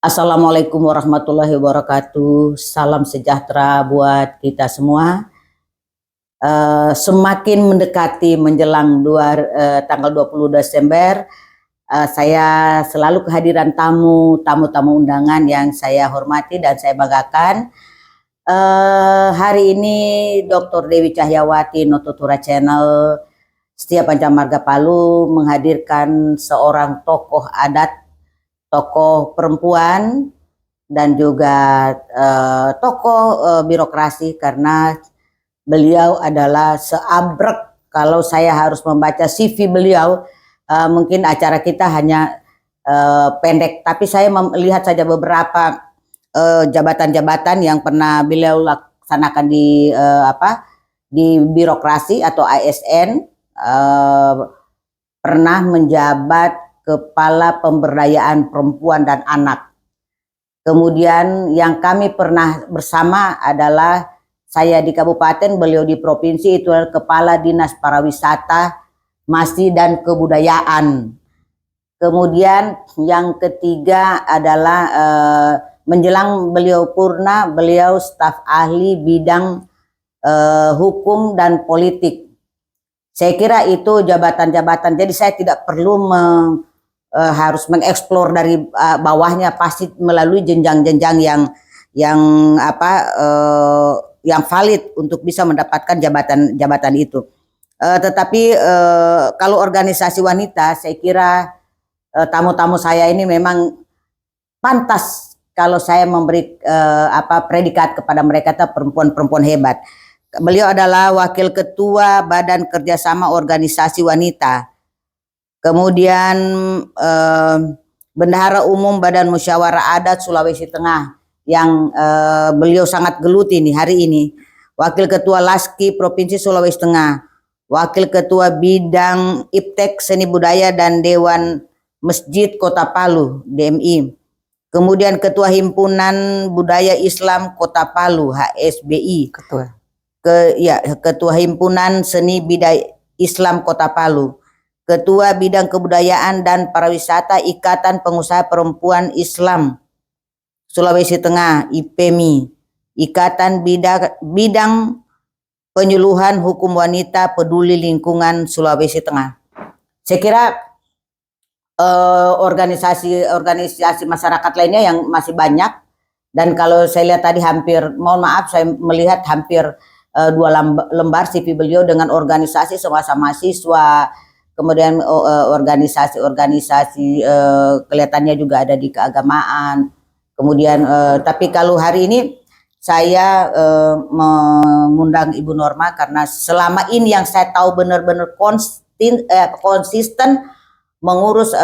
Assalamualaikum warahmatullahi wabarakatuh. Salam sejahtera buat kita semua. Semakin mendekati menjelang tanggal 20 Desember, saya selalu kehadiran tamu-tamu undangan yang saya hormati dan saya banggakan. Hari ini Dr. Dewi Cahyawati Nototura Channel Setia Pancamarga Palu menghadirkan seorang tokoh adat, tokoh perempuan, dan juga tokoh birokrasi, karena beliau adalah seabrek. Kalau saya harus membaca CV beliau, mungkin acara kita hanya pendek, tapi saya melihat saja beberapa jabatan-jabatan yang pernah beliau laksanakan di birokrasi atau ASN. Pernah menjabat Kepala Pemberdayaan Perempuan dan Anak. Kemudian yang kami pernah bersama adalah saya di kabupaten, beliau di provinsi, itu adalah Kepala Dinas Pariwisata, Masjid dan Kebudayaan. Kemudian yang ketiga adalah menjelang beliau purna, beliau staf ahli bidang hukum dan politik. Saya kira itu jabatan-jabatan, jadi saya tidak perlu harus mengeksplor dari bawahnya, pasti melalui jenjang-jenjang yang valid untuk bisa mendapatkan jabatan itu. Tetapi kalau organisasi wanita, saya kira tamu-tamu saya ini memang pantas kalau saya memberi predikat kepada mereka, perempuan-perempuan hebat. Beliau adalah Wakil Ketua Badan Kerjasama Organisasi Wanita. Kemudian Bendahara Umum Badan Musyawarah Adat Sulawesi Tengah yang beliau sangat geluti nih hari ini. Wakil Ketua LASKI Provinsi Sulawesi Tengah. Wakil Ketua Bidang Iptek Seni Budaya dan Dewan Masjid Kota Palu DMI. Kemudian Ketua Himpunan Budaya Islam Kota Palu HSBI. Ketua Himpunan Seni Budaya Islam Kota Palu. Ketua Bidang Kebudayaan dan Pariwisata Ikatan Pengusaha Perempuan Islam Sulawesi Tengah IPMI. Ikatan Bidang Penyuluhan Hukum Wanita Peduli Lingkungan Sulawesi Tengah. Saya kira organisasi masyarakat lainnya yang masih banyak, dan kalau saya lihat tadi saya melihat hampir 2 lembar CV beliau dengan organisasi semasa mahasiswa, kemudian organisasi kelihatannya juga ada di keagamaan. Kemudian tapi kalau hari ini saya mengundang Ibu Norma karena selama ini yang saya tahu benar-benar konsisten mengurus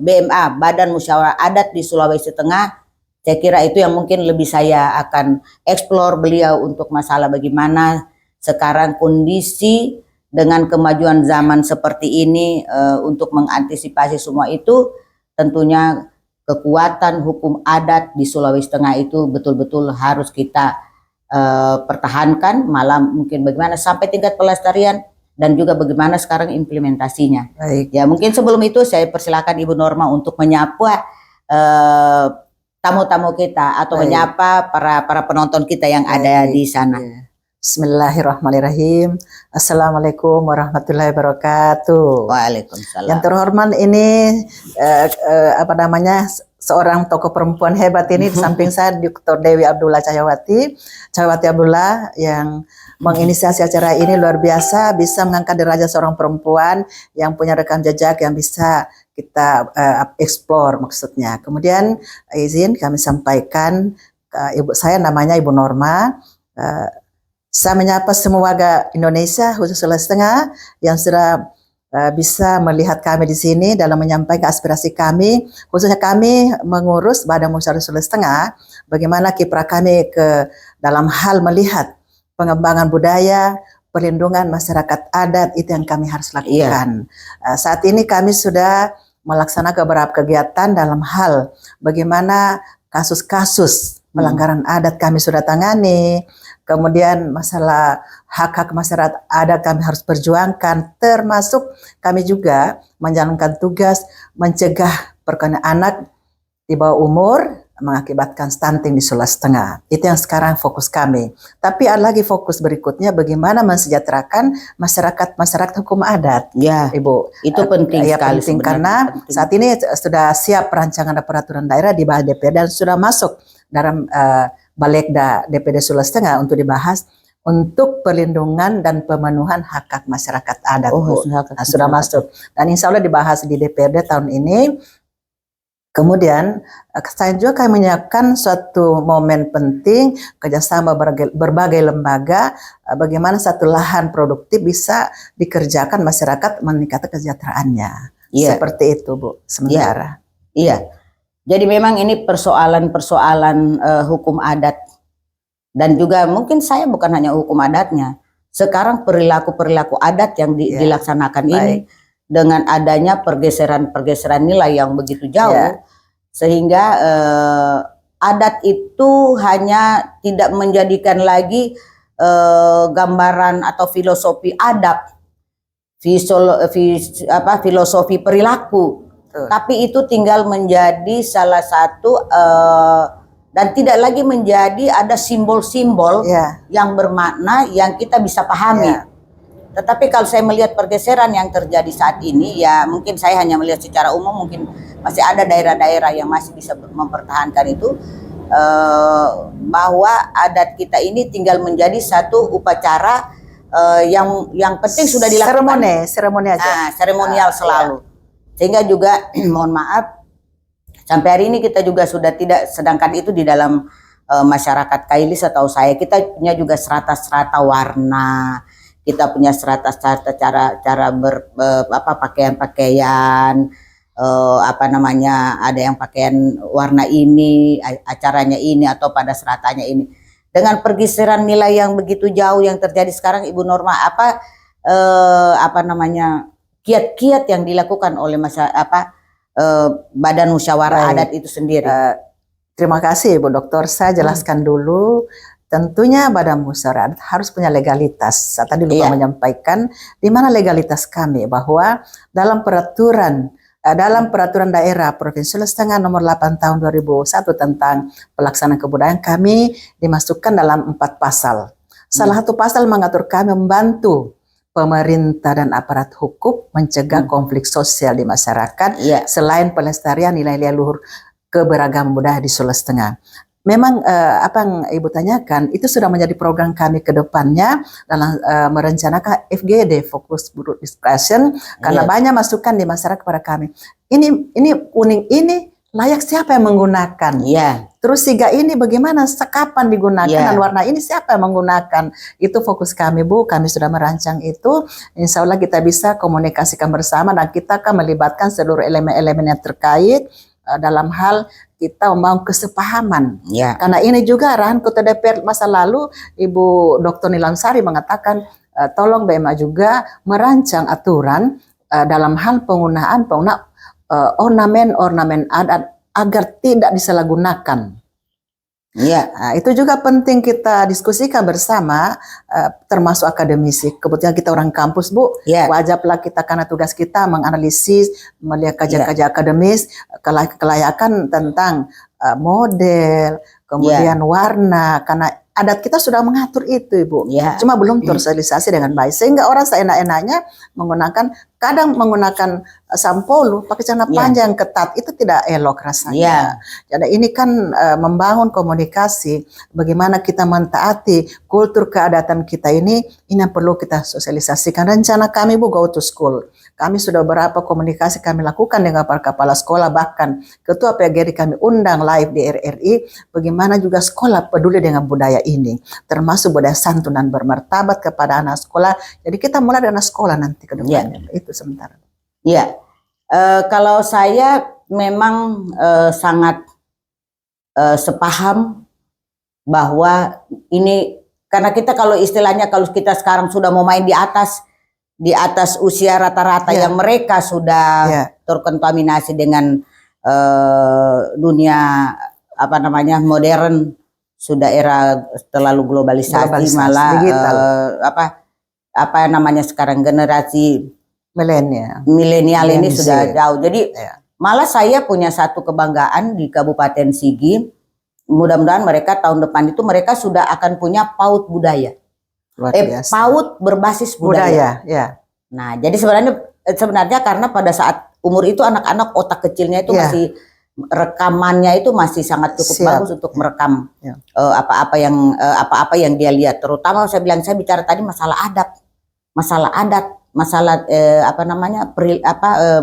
BMA Badan Musyawarah Adat di Sulawesi Tengah. Saya kira itu yang mungkin lebih saya akan eksplor beliau untuk masalah bagaimana sekarang kondisi dengan kemajuan zaman seperti ini, untuk mengantisipasi semua itu. Tentunya kekuatan hukum adat di Sulawesi Tengah itu betul-betul harus kita pertahankan, malah mungkin bagaimana sampai tingkat pelestarian dan juga bagaimana sekarang implementasinya. Baik. Ya, mungkin sebelum itu saya persilakan Ibu Norma untuk menyapa tamu-tamu kita atau menyapa para penonton kita yang ada di sana. Bismillahirrahmanirrahim. Assalamualaikum warahmatullahi wabarakatuh. Waalaikumsalam. Yang terhormat ini seorang tokoh perempuan hebat ini di samping saya Dr. Dewi Abdullah Cahyawati Abdullah yang menginisiasi acara ini. Luar biasa, bisa mengangkat derajat seorang perempuan yang punya rekam jejak yang bisa kita eksplor maksudnya. Kemudian izin kami sampaikan ibu saya namanya Ibu Norma. Saya menyapa semua warga Indonesia khusus Sulawesi Tengah yang sudah bisa melihat kami di sini dalam menyampaikan aspirasi kami, khususnya kami mengurus Badan Musyawarah Sulawesi Tengah, bagaimana kiprah kami dalam hal melihat pengembangan budaya, perlindungan masyarakat adat, itu yang kami harus lakukan. Saat ini kami sudah melaksanakan beberapa kegiatan dalam hal bagaimana kasus-kasus pelanggaran adat kami sudah tangani. Kemudian masalah hak-hak masyarakat adat kami harus perjuangkan, termasuk kami juga menjalankan tugas mencegah perkawinan anak di bawah umur mengakibatkan stunting di Sulawesi Tengah. Itu yang sekarang fokus kami. Tapi ada lagi fokus berikutnya bagaimana mensejahterakan masyarakat hukum adat. Ya, Ibu. itu penting Ya, sekali penting sebenarnya. karena Penting. saat ini sudah siap perancangan peraturan daerah di bawah DPD dan sudah masuk dalam Balegda DPD Sulawesi Tengah untuk dibahas untuk perlindungan dan pemenuhan hak-hak masyarakat adat. Bu. Sudah masuk. Dan insya Allah dibahas di DPD tahun ini. Kemudian saya juga akan menyiapkan suatu momen penting kerjasama berbagai lembaga bagaimana satu lahan produktif bisa dikerjakan masyarakat meningkatkan kesejahteraannya. Seperti itu Bu sementara. Iya. Jadi memang ini persoalan-persoalan hukum adat dan juga mungkin saya bukan hanya hukum adatnya. Sekarang perilaku-perilaku adat yang dilaksanakan ini dengan adanya pergeseran nilai yang begitu jauh. Sehingga adat itu hanya tidak menjadikan lagi gambaran atau filosofi adab, filosofi perilaku, tapi itu tinggal menjadi salah satu dan tidak lagi menjadi ada simbol-simbol yang bermakna yang kita bisa pahami. Tetapi kalau saya melihat pergeseran yang terjadi saat ini, ya mungkin saya hanya melihat secara umum, mungkin masih ada daerah-daerah yang masih bisa mempertahankan itu, bahwa adat kita ini tinggal menjadi satu upacara yang penting sudah dilakukan. Seremoni aja. Seremonial selalu. Sehingga juga mohon maaf, sampai hari ini kita juga sudah tidak, sedangkan itu di dalam masyarakat Kailis atau saya, kita punya juga serata-serata warna. Kita punya serata-serata cara pakaian-pakaian, ada yang pakaian warna ini, acaranya ini atau pada seratanya ini. Dengan pergeseran nilai yang begitu jauh yang terjadi sekarang, Ibu Norma, kiat-kiat yang dilakukan oleh Badan Musyawarah Adat itu sendiri. Terima kasih Bu Dokter. Saya jelaskan dulu. Tentunya Badan Musyawarah Adat harus punya legalitas. Saya tadi lupa menyampaikan di mana legalitas kami, bahwa dalam peraturan daerah Provinsi Sulawesi Tengah nomor 8 tahun 2001 tentang pelaksanaan kebudayaan, kami dimasukkan dalam 4 pasal. Salah satu pasal mengatur kami membantu pemerintah dan aparat hukum mencegah konflik sosial di masyarakat selain pelestarian nilai-nilai luhur keberagaman budaya di Sulawesi Tengah. Memang apa yang Ibu tanyakan itu sudah menjadi program kami ke depannya dalam merencanakan FGD, Fokus Group Discussion, karena banyak masukan di masyarakat kepada kami. Ini kuning ini layak siapa yang menggunakan? Terus siga ini bagaimana, kapan digunakan, dan warna ini siapa yang menggunakan? Itu fokus kami Bu, kami sudah merancang itu. Insya Allah kita bisa komunikasikan bersama dan kita akan melibatkan seluruh elemen-elemen yang terkait dalam hal kita membangun kesepahaman. Karena ini juga arahan Ketua DPR masa lalu, Ibu Dr. Nilamsari mengatakan tolong BMA juga merancang aturan dalam hal penggunaan ornamen adat agar tidak disalahgunakan. Nah, itu juga penting kita diskusikan bersama, termasuk akademisi. Kebetulan kita orang kampus Bu, wajarlah kita karena tugas kita menganalisis, melihat kajian-kajian akademis, kelayakan tentang model, kemudian warna, karena adat kita sudah mengatur itu Ibu. Cuma belum tersosialisasi dengan baik, sehingga orang seenak-enaknya kadang menggunakan sampul pakai celana panjang ketat, itu tidak elok rasanya. Jadi ini kan membangun komunikasi, bagaimana kita mentaati kultur keadatan kita ini yang perlu kita sosialisasikan. Rencana kami Bu, go to school. Kami sudah beberapa komunikasi kami lakukan dengan para kepala sekolah, bahkan Ketua PGRI kami undang live di RRI, bagaimana juga sekolah peduli dengan budaya ini, termasuk budaya santun dan bermartabat kepada anak sekolah. Jadi kita mulai dari anak sekolah nanti ke depannya. Itu sementara. Kalau saya memang sangat sepaham bahwa ini, karena kita kalau istilahnya, kalau kita sekarang sudah mau main di atas usia rata-rata yang mereka sudah terkontaminasi dengan dunia modern, sudah era terlalu globalisasi malah digital. Sekarang generasi milenial ini sudah jauh. Jadi Malah saya punya satu kebanggaan di Kabupaten Sigi. Mudah-mudahan mereka tahun depan itu mereka sudah akan punya PAUD budaya. Luar biasa. PAUD berbasis budaya. Ya. Nah, jadi sebenarnya karena pada saat umur itu anak-anak otak kecilnya itu masih rekamannya itu masih sangat cukup bagus untuk merekam apa-apa yang dia lihat. Terutama saya bicara tadi masalah adat, masalah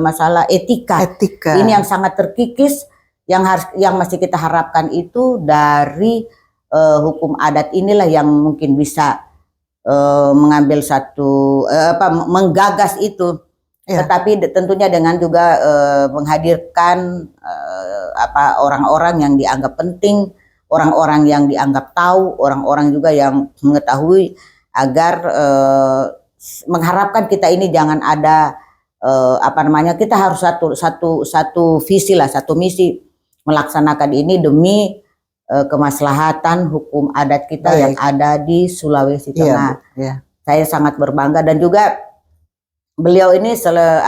masalah etika. Ini yang sangat terkikis yang masih kita harapkan itu dari hukum adat inilah yang mungkin bisa mengambil menggagas itu. Tetapi tentunya dengan juga menghadirkan orang-orang yang dianggap penting, orang-orang yang dianggap tahu, orang-orang juga yang mengetahui agar mengharapkan kita ini jangan ada kita harus satu visi lah, satu misi melaksanakan ini demi kemaslahatan hukum adat kita yang ada di Sulawesi Tengah. Saya sangat berbangga dan juga beliau ini saya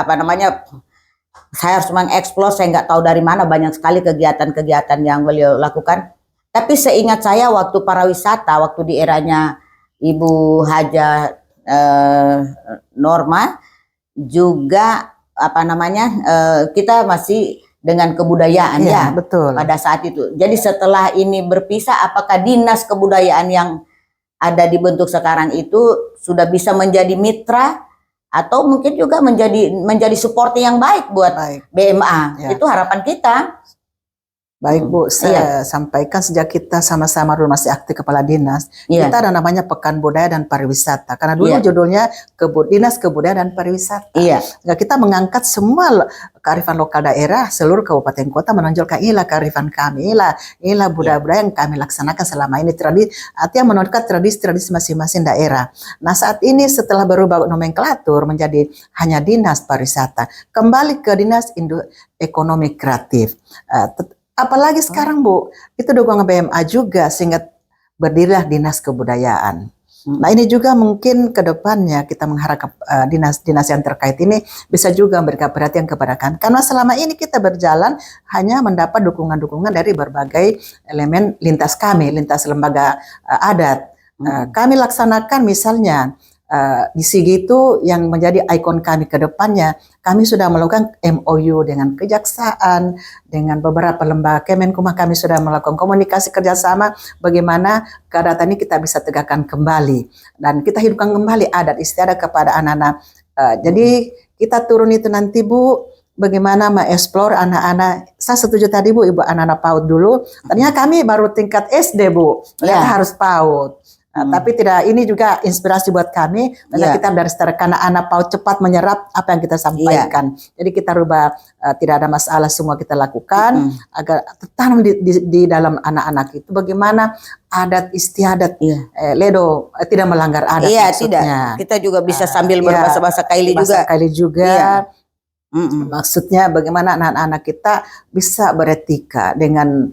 harus mengeksplor, saya nggak tahu dari mana banyak sekali kegiatan-kegiatan yang beliau lakukan. Tapi seingat saya waktu para wisata, waktu di eranya Ibu Haja Norma juga kita masih dengan kebudayaan betul. Pada saat itu. Jadi setelah ini berpisah, apakah dinas kebudayaan yang ada dibentuk sekarang itu sudah bisa menjadi mitra atau mungkin juga menjadi support yang baik buat BMA. Itu harapan kita. Baik Bu, saya sampaikan sejak kita sama-sama dulu masih aktif kepala dinas, kita ada namanya Pekan Budaya dan Pariwisata. Karena dulu judulnya Dinas Kebudayaan dan Pariwisata. Kita mengangkat semua kearifan lokal daerah, seluruh kabupaten kota menonjolkan inilah kearifan kami, inilah budaya-budaya yang kami laksanakan selama ini. Artinya menonjolkan tradisi-tradisi masing-masing daerah. Nah saat ini setelah berubah nomenklatur menjadi hanya Dinas Pariwisata, kembali ke Dinas Ekonomi Kreatif. Apalagi sekarang Bu, itu dukungan BMA juga sehingga berdirilah Dinas Kebudayaan. Nah ini juga mungkin ke depannya kita mengharapkan dinas-dinas yang terkait ini bisa juga memberikan perhatian kepada kami. Karena selama ini kita berjalan hanya mendapat dukungan-dukungan dari berbagai elemen lintas lembaga adat. Kami laksanakan misalnya di Sigi itu yang menjadi ikon kami ke depannya, kami sudah melakukan MOU dengan kejaksaan, dengan beberapa lembaga Kemenkumham, kami sudah melakukan komunikasi kerjasama bagaimana keadaan ini kita bisa tegakkan kembali dan kita hidupkan kembali adat istiadat kepada anak-anak. Jadi kita turun itu nanti Bu, bagaimana mengeksplor anak-anak. Saya setuju tadi Bu, Ibu anak-anak PAUD dulu. Ternyata kami baru tingkat SD Bu, ternyata harus PAUD. Tapi ini juga inspirasi buat kami. Kita dari karena anak PAUD cepat menyerap apa yang kita sampaikan. Jadi kita rubah, tidak ada masalah, semua kita lakukan agar tertanam di dalam anak-anak itu bagaimana adat istiadat, Ledo tidak melanggar adat. Tidak. Kita juga bisa sambil berbahasa Kaili juga. Maksudnya bagaimana anak-anak kita bisa beretika dengan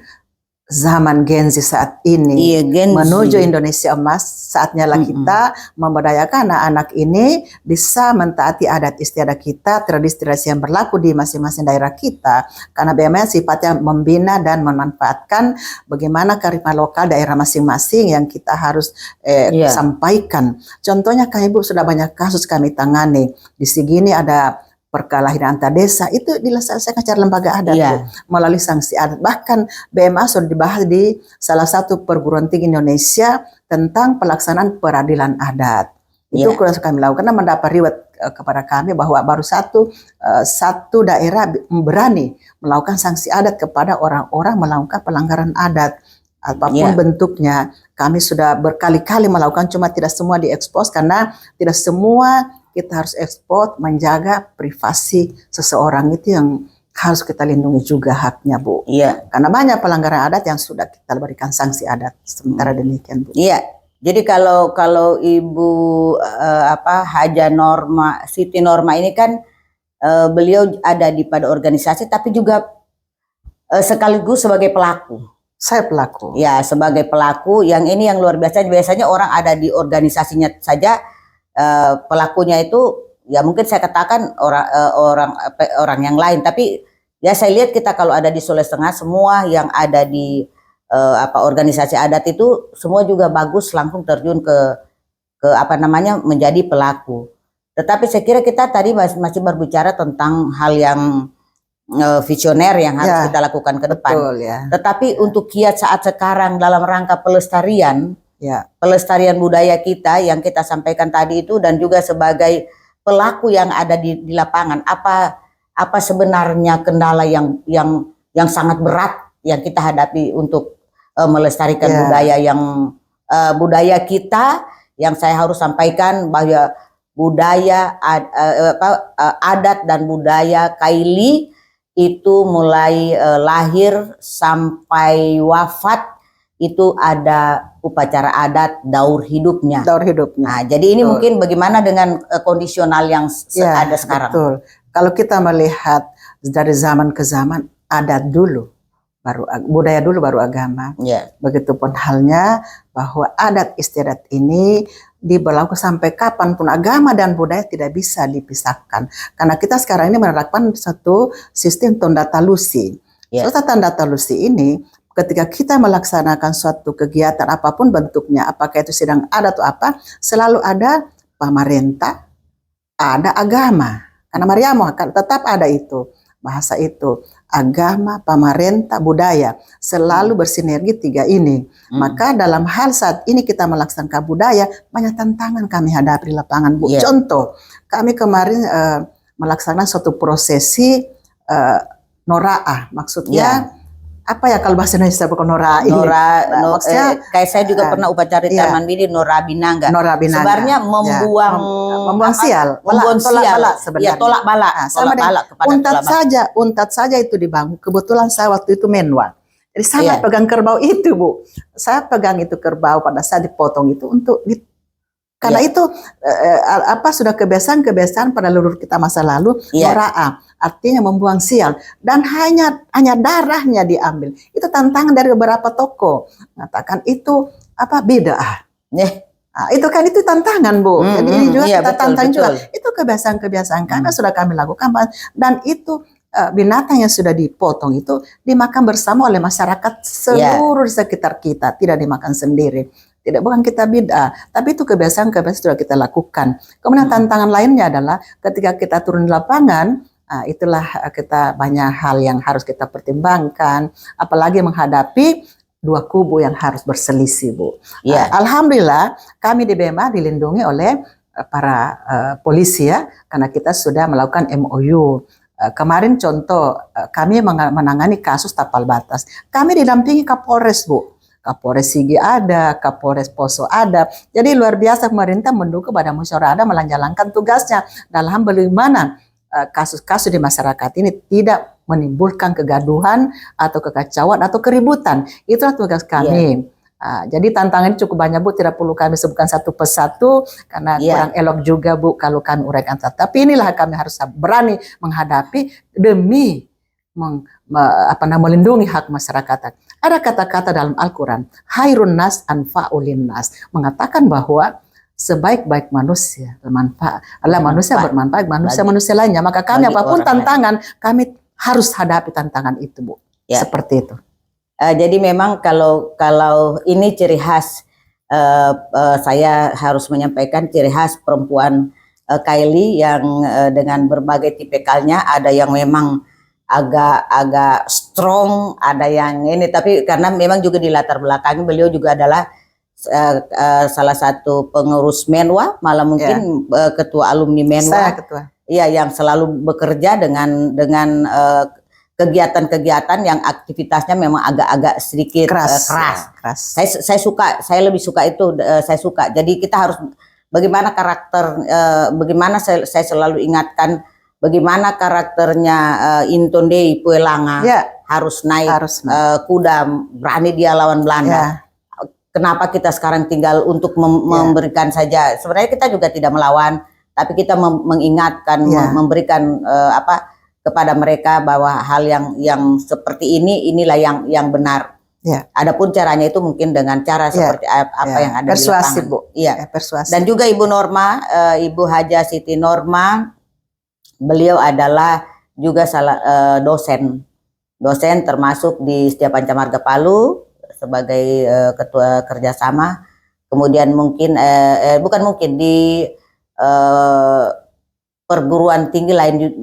zaman Gen Z saat ini, menuju Indonesia emas. Saatnya lah kita memberdayakan anak-anak ini bisa mentaati adat istiadat kita, tradisi-tradisi yang berlaku di masing-masing daerah kita. Karena BMA sifatnya membina dan memanfaatkan bagaimana kearifan lokal daerah masing-masing yang kita harus sampaikan. Contohnya kami Bu, sudah banyak kasus kami tangani. Di Sigi ini ada perkelahian antar desa, itu diselesaikan secara lembaga adat melalui sanksi adat. Bahkan BMA sudah dibahas di salah satu perguruan tinggi Indonesia tentang pelaksanaan peradilan adat. Itu kami lakukan karena mendapat riwayat kepada kami bahwa baru satu daerah berani melakukan sanksi adat kepada orang-orang melakukan pelanggaran adat. Apapun bentuknya, kami sudah berkali-kali melakukan, cuma tidak semua diekspos karena tidak semua kita harus ekspor, menjaga privasi seseorang itu yang harus kita lindungi juga haknya Bu. Karena banyak pelanggaran adat yang sudah kita berikan sanksi adat. Sementara demikian Bu. Jadi kalau Ibu Haja Norma, Siti Norma ini kan beliau ada pada organisasi tapi juga sekaligus sebagai pelaku. Saya pelaku. Sebagai pelaku yang ini yang luar biasa. Biasanya orang ada di organisasinya saja, pelakunya itu ya mungkin saya katakan orang yang lain, tapi Ya saya lihat kita kalau ada di Sulawesi Tengah semua yang ada di organisasi adat itu semua juga bagus langsung terjun ke apa namanya menjadi pelaku. Tetapi saya kira kita tadi masih berbicara tentang hal yang visioner yang harus kita lakukan ke depan. Betul, ya. Tetapi untuk kiat saat sekarang dalam rangka pelestarian budaya kita yang kita sampaikan tadi itu, dan juga sebagai pelaku yang ada di lapangan, apa sebenarnya kendala yang sangat berat yang kita hadapi untuk melestarikan budaya kita, yang saya harus sampaikan bahwa budaya adat dan budaya Kaili itu mulai lahir sampai wafat itu ada upacara adat daur hidupnya. Nah, jadi ini mungkin bagaimana dengan kondisional yang ada sekarang? Betul. Kalau kita melihat dari zaman ke zaman, adat dulu, baru budaya dulu, baru agama. Begitupun halnya bahwa adat istiadat ini diberlakukan sampai kapanpun, agama dan budaya tidak bisa dipisahkan. Karena kita sekarang ini menerapkan satu sistem tanda talusi. Tanda talusi ini, ketika kita melaksanakan suatu kegiatan apapun bentuknya, apakah itu sidang adat atau apa, selalu ada pemerintah, ada agama. Karena Mariamu tetap ada itu, bahasa itu, agama, pemerintah, budaya, selalu bersinergi tiga ini. Maka dalam hal saat ini kita melaksanakan budaya, banyak tantangan kami hadapi di lapangan, Bu. Contoh, kami kemarin melaksanakan suatu prosesi noraah, maksudnya apa ya kalau bahasa Indonesia bukan noraah ini? Maksudnya kayak saya juga pernah upacara di Taman Mini Nora Binanga. Sebenarnya membuang sial, sebenarnya. Tolak bala. Untat saja itu dibangun. Kebetulan saya waktu itu menwa. Jadi saya pegang kerbau itu, Bu. Saya pegang itu kerbau pada saat dipotong itu untuk karena itu sudah kebiasaan pada leluhur kita masa lalu, noraah, artinya membuang sial, dan hanya darahnya diambil. Itu tantangan dari beberapa tokoh mengatakan itu bid'ah. Itu tantangan, Bu. Jadi ini juga kita tantang juga. Itu kebiasaan kami sudah kami lakukan, dan itu binatang yang sudah dipotong itu dimakan bersama oleh masyarakat seluruh di sekitar kita, tidak dimakan sendiri. Bukan kita bid'ah, tapi itu kebiasaan sudah kita lakukan. Kemudian tantangan lainnya adalah ketika kita turun di lapangan, itulah kita banyak hal yang harus kita pertimbangkan, apalagi menghadapi dua kubu yang harus berselisih, Bu. Alhamdulillah kami di BEMA dilindungi oleh para polisi karena kita sudah melakukan MOU. Kemarin contoh kami menangani kasus tapal batas. Kami didampingi Kapolres, Bu. Kapolres Sigi ada, Kapolres Poso ada. Jadi luar biasa pemerintah mendukung kepada musyawarah adat menjalankan tugasnya dalam bagaimana kasus-kasus di masyarakat ini tidak menimbulkan kegaduhan atau kekacauan atau keributan. Itulah tugas kami. Jadi tantangan cukup banyak, Bu, tidak perlu kami sebutkan satu persatu karena kurang elok juga, Bu, kalau kami uraikan. Tapi inilah kami harus berani menghadapi demi melindungi hak masyarakat. Ada kata-kata dalam Al-Quran, Hairun nas anfa'ulin nas, mengatakan bahwa sebaik-baik manusia bermanfaat. Manusia bermanfaat manusia lainnya. Maka kami apapun tantangan, kami harus hadapi tantangan itu, Bu. Seperti itu. Jadi memang kalau ini ciri khas, saya harus menyampaikan ciri khas perempuan Kaili yang dengan berbagai tipikalnya, ada yang memang agak strong, ada yang ini, tapi karena memang juga di latar belakangnya beliau juga adalah salah satu pengurus Menwa, malah mungkin ketua alumni Menwa. Saya ketua. Iya, yang selalu bekerja dengan kegiatan-kegiatan yang aktivitasnya memang agak-agak sedikit keras. Saya lebih suka itu, saya suka. Jadi kita harus bagaimana karakter, bagaimana saya selalu ingatkan bagaimana karakternya Intondei Puelanga harus naik kuda, berani dia lawan Belanda. Kenapa kita sekarang tinggal untuk memberikan saja? Sebenarnya kita juga tidak melawan, tapi kita mengingatkan, memberikan kepada mereka bahwa hal yang seperti inilah yang benar. Adapun caranya itu mungkin dengan cara seperti apa yang ada persuasif, di lapangan. Bu. Persuasif. Dan juga Ibu Norma, Ibu Haja Siti Norma, beliau adalah juga dosen termasuk di Setia Pancamarga Palu sebagai ketua kerjasama. Kemudian mungkin bukan mungkin di perguruan tinggi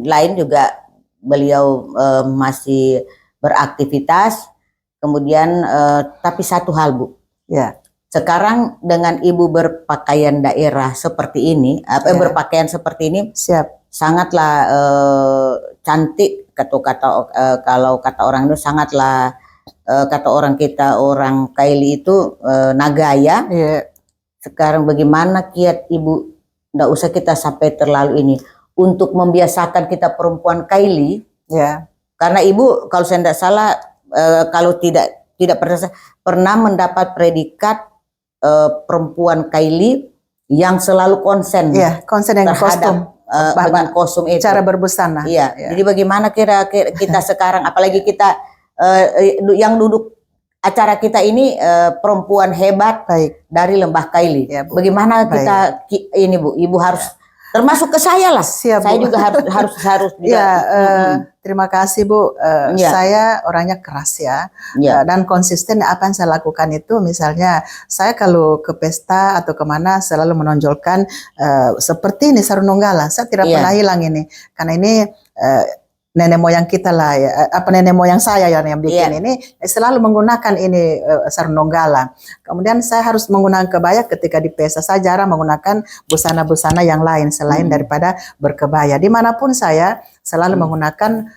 lain juga beliau masih beraktivitas. Kemudian tapi satu hal Bu, Ya, sekarang dengan Ibu berpakaian daerah seperti ini, Ya. berpakaian seperti ini siap. sangatlah cantik, kalau kata orang itu sangatlah kata orang kita orang Kaili itu nagaya. Iya, Sekarang bagaimana kiat Ibu, nggak usah kita sampai terlalu ini untuk membiasakan kita perempuan Kaili, ya, karena Ibu kalau saya tidak salah kalau tidak pernah mendapat predikat perempuan Kaili yang selalu konsen iya, konsen dengan kostum, dengan kostum itu. cara berbusana. Iya. Ya. Jadi bagaimana kira-kira kita sekarang, apalagi kita yang duduk acara kita ini perempuan hebat Baik. dari Lembah Kaili. Ya, Bu. Bagaimana kita ini Bu, Ibu harus termasuk ke saya lah. Siap, Saya Bu. juga harus juga. Ya, terima kasih Bu. Ya. Saya orangnya keras ya, Ya. dan konsisten apa yang saya lakukan itu. Misalnya saya kalau ke pesta atau kemana selalu menonjolkan seperti ini sarung nunggala. Saya tidak Iya. pernah hilang ini, karena ini nenek moyang kita lah ya, nenek moyang saya yang bikin Iya. ini selalu menggunakan ini sarung nunggala. Kemudian saya harus menggunakan kebaya ketika di pesta. Saya jarang menggunakan busana-busana yang lain selain daripada berkebaya. Dimanapun saya selalu menggunakan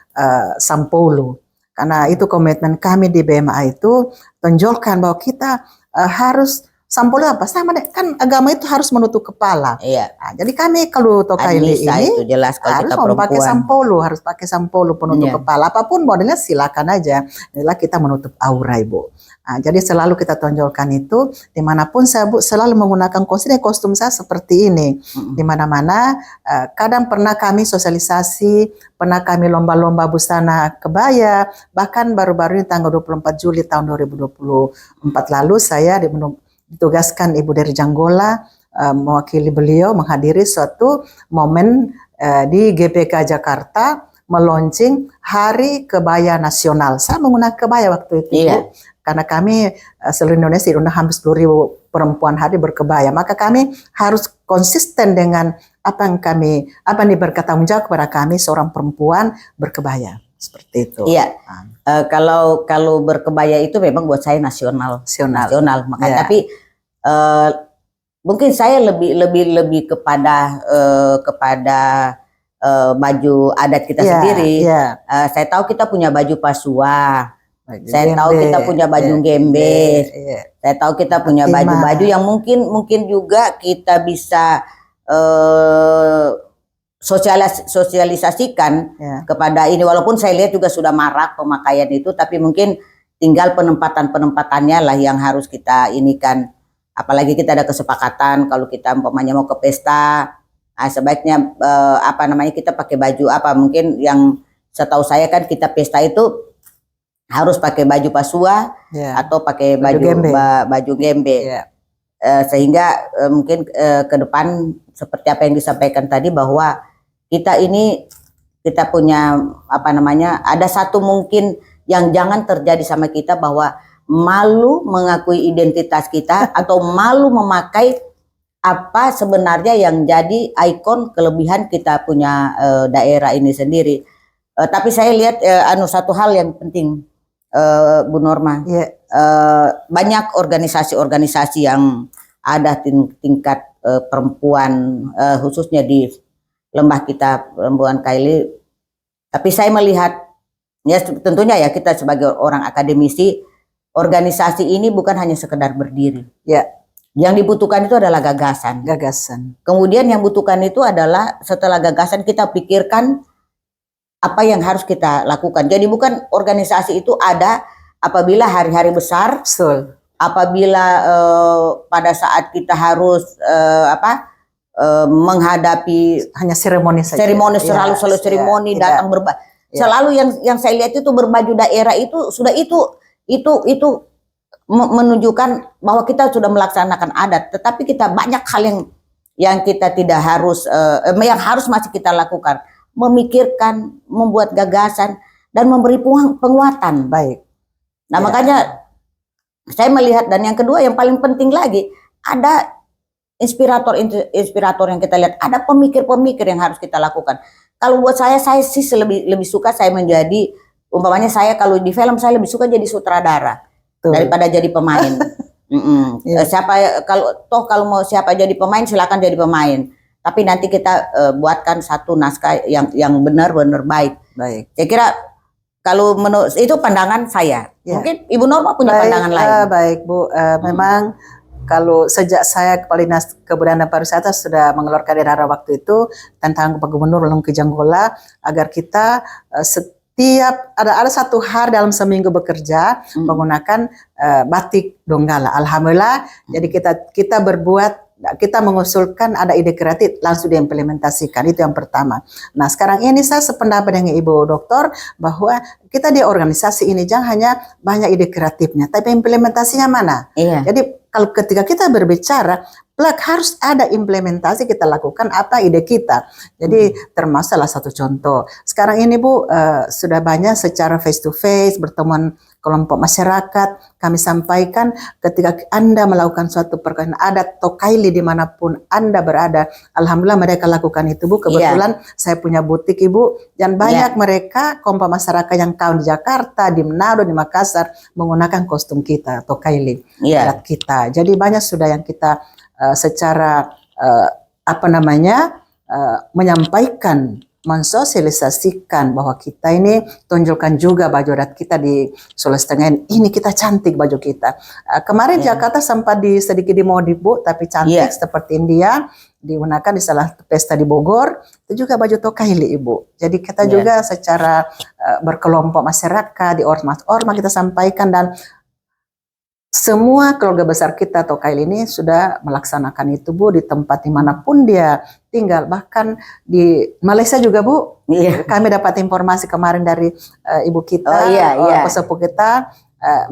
sampulu, karena itu komitmen kami di BMA itu, tonjolkan bahwa kita harus sampulu apa sama kan agama itu harus menutup kepala. Iya. Nah, jadi kami kalau Tokaili Anissa ini itu jelas kalau harus kita pakai perempuan. sampulu, harus pakai sampulu penutup Iya. kepala. Apapun modelnya silakan aja. Inilah kita menutup aura Ibu. Nah, jadi selalu kita tonjolkan itu dimanapun saya Bu, selalu menggunakan kostum saya seperti ini. Di mana-mana kadang pernah kami sosialisasi, pernah kami lomba-lomba busana kebaya, bahkan baru-baru ini tanggal 24 Juli tahun 2024 lalu saya ditugaskan Ibu dari Janggola mewakili beliau menghadiri suatu momen di GPK Jakarta meluncing Hari Kebaya Nasional. Saya menggunakan kebaya waktu itu, Iya. Bu, karena kami seluruh Indonesia diundang hampir 10.000 perempuan hari berkebaya. Maka kami harus konsisten dengan apa yang bertanggung jawab kepada kami seorang perempuan berkebaya. Seperti itu. Iya. Kalau berkebaya itu memang buat saya nasional. Makanya Ya. tapi mungkin saya lebih kepada baju adat kita sendiri. Ya. Saya tahu kita punya baju Pasua. Baju Saya tahu gembe. kita punya baju Ya. gembe. Ya. Saya tahu kita punya Fatima. baju-baju yang mungkin juga kita bisa sosialisasikan Ya. kepada ini, walaupun saya lihat juga sudah marak pemakaian itu, tapi mungkin tinggal penempatannya lah yang harus kita inikan. Apalagi kita ada kesepakatan kalau kita umpamanya mau ke pesta, sebaiknya kita pakai baju apa, mungkin yang setahu saya kan kita pesta itu harus pakai baju Pasua Ya. atau pakai Baju baju gembe. Ya. Sehingga mungkin ke depan seperti apa yang disampaikan tadi, bahwa kita punya ada satu mungkin yang jangan terjadi sama kita, bahwa malu mengakui identitas kita atau malu memakai apa sebenarnya yang jadi ikon kelebihan kita punya daerah ini sendiri. Tapi saya lihat satu hal yang penting, Bu Norma. Ya. Banyak organisasi-organisasi yang ada tingkat perempuan, khususnya di lembah kita perempuan Kaili. Tapi saya melihat, ya tentunya ya kita sebagai orang akademisi, organisasi ini bukan hanya sekedar berdiri. Ya. Yang dibutuhkan itu adalah gagasan. Kemudian yang dibutuhkan itu adalah setelah gagasan kita pikirkan apa yang harus kita lakukan. Jadi bukan organisasi itu ada apabila hari-hari besar, Betul. apabila pada saat kita harus menghadapi Hanya seremoni saja. seremoni, selalu seremoni, datang selalu yang saya lihat itu berbaju daerah itu sudah itu menunjukkan bahwa kita sudah melaksanakan adat, tetapi kita banyak hal yang kita tidak harus yang harus masih kita lakukan. memikirkan, membuat gagasan, dan memberi penguatan. Baik. Nah, makanya saya melihat, dan yang kedua yang paling penting lagi, ada inspirator yang kita lihat, ada pemikir-pemikir yang harus kita lakukan. Kalau buat saya sih lebih suka saya menjadi, umpamanya saya kalau di film saya lebih suka jadi sutradara daripada jadi pemain. Siapa kalau mau siapa jadi pemain silakan jadi pemain. Tapi nanti kita buatkan satu naskah yang benar-benar baik. Saya kira kalau menurut itu pandangan saya. Mungkin Ibu Norma punya pandangan lain. Baik Bu, memang kalau sejak saya Kepala Dinas Kebudayaan dan Pariwisata sudah mengeluarkan edaran waktu itu tentang Pak Gubernur Long Kijanggola agar kita setiap ada satu hari dalam seminggu bekerja menggunakan batik Donggala. Alhamdulillah, jadi kita kita mengusulkan ada ide kreatif langsung diimplementasikan, itu yang pertama. Nah sekarang ini saya sependapat dengan Ibu Doktor bahwa kita di organisasi ini jangan hanya banyak ide kreatifnya, tapi implementasinya mana? Jadi kalau ketika kita berbicara, harus ada implementasi kita lakukan apa ide kita. Jadi termasuk salah satu contoh. Sekarang ini Bu sudah banyak secara face to face bertemuan kelompok masyarakat, kami sampaikan ketika Anda melakukan suatu perkara adat Tokaili dimanapun Anda berada, alhamdulillah mereka lakukan itu Bu. Kebetulan saya punya butik Ibu, dan banyak mereka kelompok masyarakat yang kaum di Jakarta, di Manado, di Makassar menggunakan kostum kita Tokaili, adat kita. Jadi banyak sudah yang kita secara menyampaikan, mensosialisasikan bahwa kita ini tunjukkan juga baju adat kita di Sulawesi Tengah ini kita cantik baju kita. Kemarin Jakarta sempat sedikit dimodif Bu, tapi cantik seperti India, digunakan di salah pesta di Bogor, itu juga baju Tokaili Ibu. Jadi kita juga secara berkelompok masyarakat di ormas kita sampaikan, dan semua keluarga besar kita Tokaili ini sudah melaksanakan itu Bu, di tempat dimanapun dia tinggal, bahkan di Malaysia juga Bu. Kami dapat informasi kemarin dari ibu kita, pesepuh kita,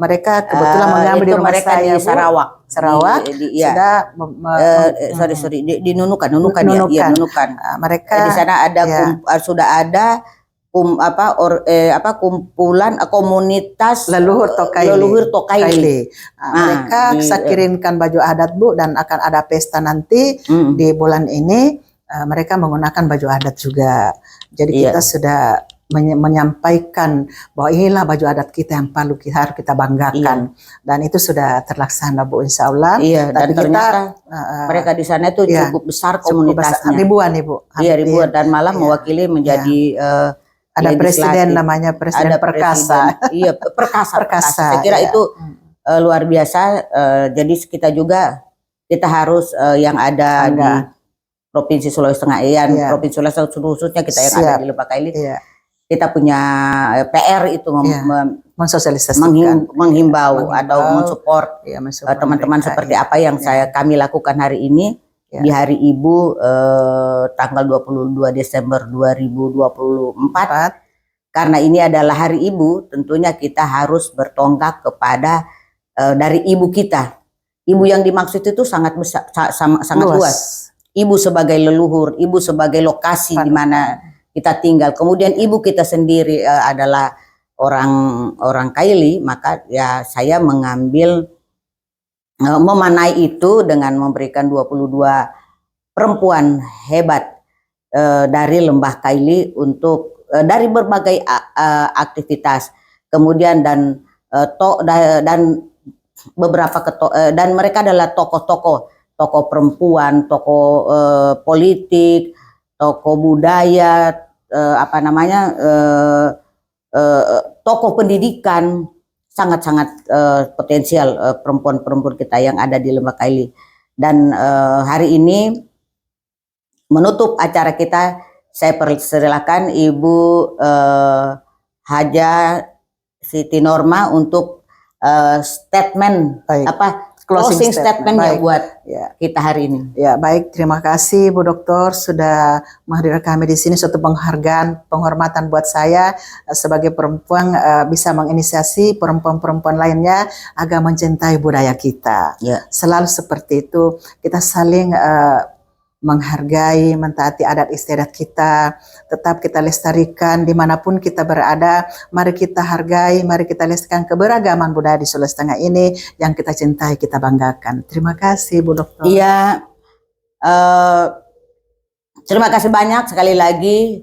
mereka kebetulan mengambil di rumah saya di Sarawak. Sudah di Nunukan. Mereka di sana ada sudah ada kumpulan komunitas leluhur Tokaili. Mereka saya kirimkan baju adat Bu, dan akan ada pesta nanti di bulan ini. Mereka menggunakan baju adat juga. Jadi kita sudah menyampaikan bahwa inilah baju adat kita yang perlu harus kita banggakan, dan itu sudah terlaksana Bu, insya Allah. Tapi dan ternyata mereka di sana itu cukup besar komunitasnya, ribuan Ibu. Ribuan, dan malah mewakili menjadi ada presiden namanya Presiden Perkasa. Perkasa. Saya kira itu luar biasa. Jadi kita harus yang ada di Provinsi Sulawesi Tengah, Provinsi Sulawesi khususnya kita yang ada di Lembah Kaili. Kita punya PR itu mensosialisasikan, menghimbau atau mensupport teman-teman seperti apa yang kami lakukan hari ini. Di Hari Ibu tanggal 22 Desember 2024. Karena ini adalah Hari Ibu, tentunya kita harus bertonggak kepada dari ibu kita. Ibu yang dimaksud itu sangat besar, sangat luas. Ibu sebagai leluhur, ibu sebagai lokasi di mana kita tinggal. Kemudian ibu kita sendiri adalah orang Kaili, maka saya memanai itu dengan memberikan 22 perempuan hebat dari Lembah Kaili untuk dari berbagai aktivitas. Kemudian dan beberapa dan mereka adalah tokoh perempuan, tokoh politik, tokoh budaya, tokoh pendidikan. Sangat-sangat potensial perempuan-perempuan kita yang ada di Lembah Kaili. Dan hari ini menutup acara kita, saya persilakan Ibu Haja Siti Norma untuk statement closing statementnya buat kita hari ini. Baik, terima kasih Bu Doktor sudah menghadirkan kami di sini, suatu penghargaan, penghormatan buat saya sebagai perempuan bisa menginisiasi perempuan-perempuan lainnya agar mencintai budaya kita. Selalu seperti itu, kita saling menghargai, mentaati adat istiadat kita, tetap kita lestarikan dimanapun kita berada. Mari kita hargai, mari kita lestarikan keberagaman budaya di Sulawesi Tengah ini yang kita cintai, kita banggakan. Terima kasih Bu Dokter. Iya, terima kasih banyak sekali lagi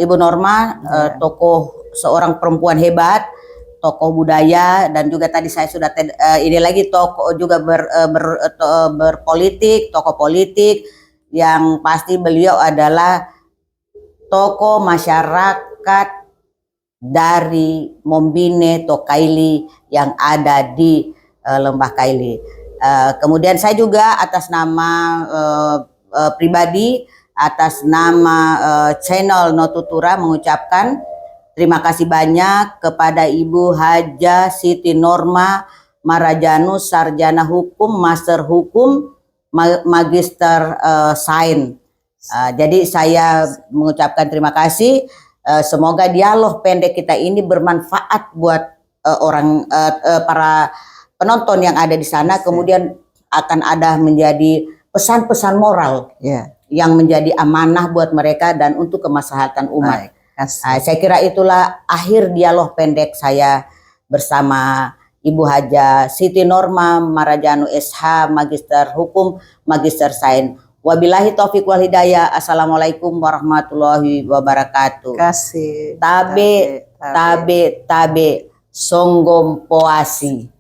Ibu Norma, tokoh seorang perempuan hebat, tokoh budaya, dan juga tadi saya sudah ini lagi tokoh juga berpolitik, tokoh politik, yang pasti beliau adalah tokoh masyarakat dari Mombine Tokaili yang ada di Lembah Kaili. Kemudian saya juga atas nama pribadi, atas nama channel Notutura mengucapkan terima kasih banyak kepada Ibu Haja Siti Norma Marajanus, Sarjana Hukum, Master Hukum, Magister Sains. Jadi saya mengucapkan terima kasih. Semoga dialog pendek kita ini bermanfaat buat para penonton yang ada di sana. Kemudian akan ada menjadi pesan-pesan moral yang menjadi amanah buat mereka dan untuk kemaslahatan umat. Saya kira itulah akhir dialog pendek saya bersama Ibu Haja Siti Norma Marajanu SH, Magister Hukum, Magister Sains. Wabillahi taufiq wal hidayah. Assalamualaikum warahmatullahi wabarakatuh. Kasih. Tabe songgom poasi.